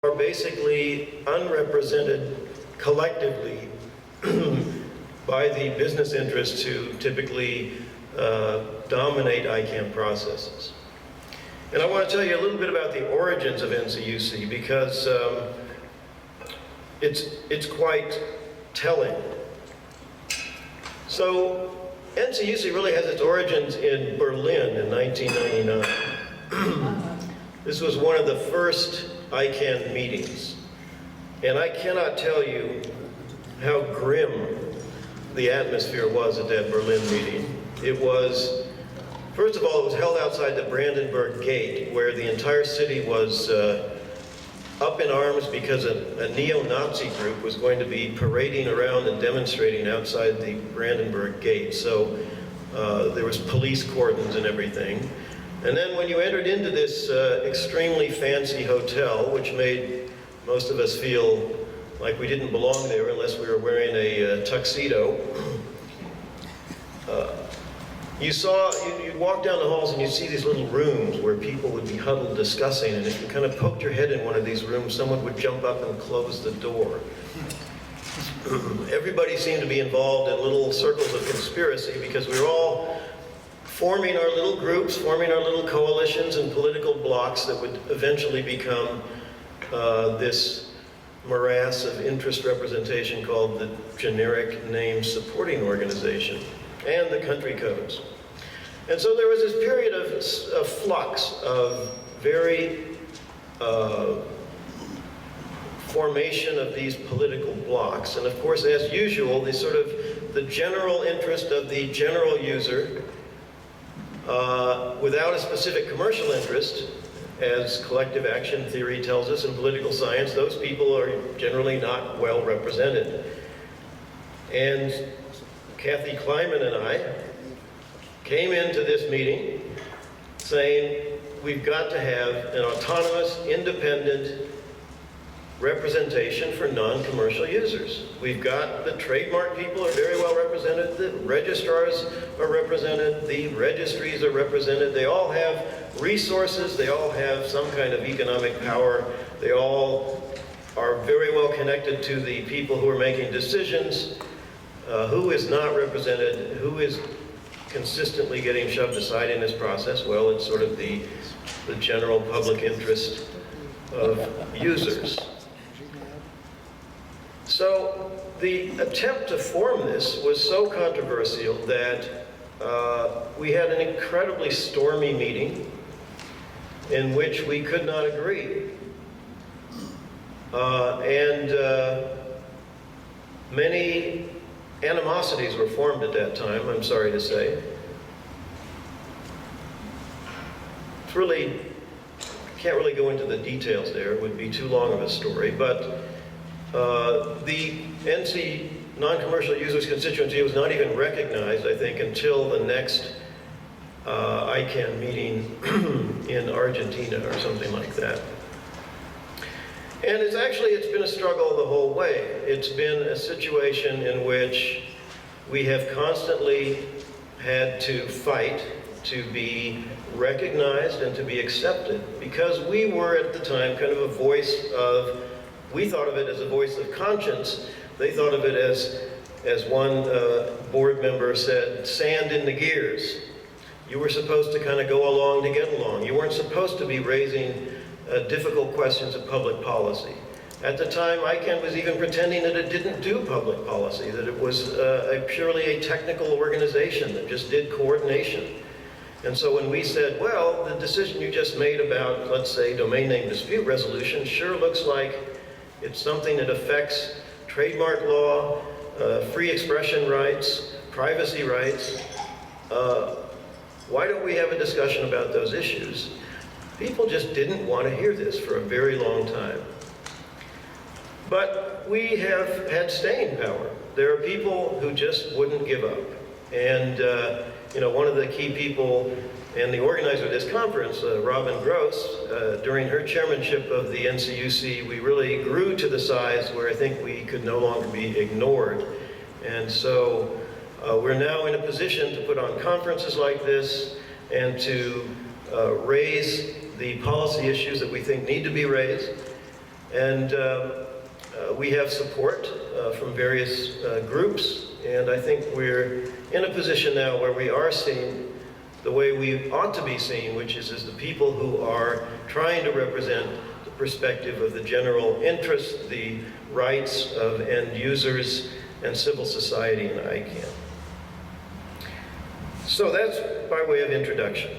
are basically unrepresented collectively by the business interests who typically dominate ICANN processes. And I want to tell you a little bit about the origins of NCUC, because it's quite telling. So NCUC really has its origins in Berlin in 1999. This was one of the first ICANN meetings. And I cannot tell you how grim the atmosphere was at that Berlin meeting. It was, first of all, it was held outside the Brandenburg Gate, where the entire city was up in arms because a neo-Nazi group was going to be parading around and demonstrating outside the Brandenburg Gate. So there was police cordons and everything. And then when you entered into this extremely fancy hotel, which made most of us feel like we didn't belong there unless we were wearing a tuxedo, you'd walk down the halls and you'd see these little rooms where people would be huddled discussing, and if you kind of poked your head in one of these rooms, someone would jump up and close the door. Everybody seemed to be involved in little circles of conspiracy, because we were all forming our little groups, forming our little coalitions and political blocs that would eventually become this morass of interest representation called the generic name supporting organization and the country codes. And so there was this period of flux, of very formation of these political blocs. And of course, as usual, the general interest of the general user, without a specific commercial interest, as collective action theory tells us in political science, those people are generally not well represented. And Kathy Kleiman and I came into this meeting saying we've got to have an autonomous, independent representation for non-commercial users. We've got the trademark people are very well represented, the registrars are represented, the registries are represented, they all have resources, they all have some kind of economic power, they all are very well connected to the people who are making decisions. Who is not represented, who is consistently getting shoved aside in this process? Well, it's sort of the general public interest of users. So the attempt to form this was so controversial that we had an incredibly stormy meeting in which we could not agree. Many animosities were formed at that time, I'm sorry to say. It's really, can't really go into the details there, it would be too long of a story, but the NC non-commercial users constituency was not even recognized, I think, until the next ICANN meeting in Argentina or something like that. And it's been a struggle the whole way. It's been a situation in which we have constantly had to fight to be recognized and to be accepted, because we were at the time kind of a voice of, we thought of it as a voice of conscience. They thought of it as one board member said, sand in the gears. You were supposed to kind of go along to get along. You weren't supposed to be raising difficult questions of public policy. At the time, ICANN was even pretending that it didn't do public policy, that it was purely a technical organization that just did coordination. And so when we said, well, the decision you just made about, let's say, domain name dispute resolution sure looks like it's something that affects trademark law, free expression rights, privacy rights, why don't we have a discussion about those issues? People just didn't want to hear this for a very long time. But we have had staying power. There are people who just wouldn't give up. And one of the key people and the organizer of this conference, Robin Gross, during her chairmanship of the NCUC, we really grew to the size where I think we could no longer be ignored. And so we're now in a position to put on conferences like this and to raise the policy issues that we think need to be raised. And we have support from various groups, and I think we're in a position now where we are seen the way we ought to be seen, which is as the people who are trying to represent the perspective of the general interest, the rights of end users and civil society in ICANN. So that's by way of introduction.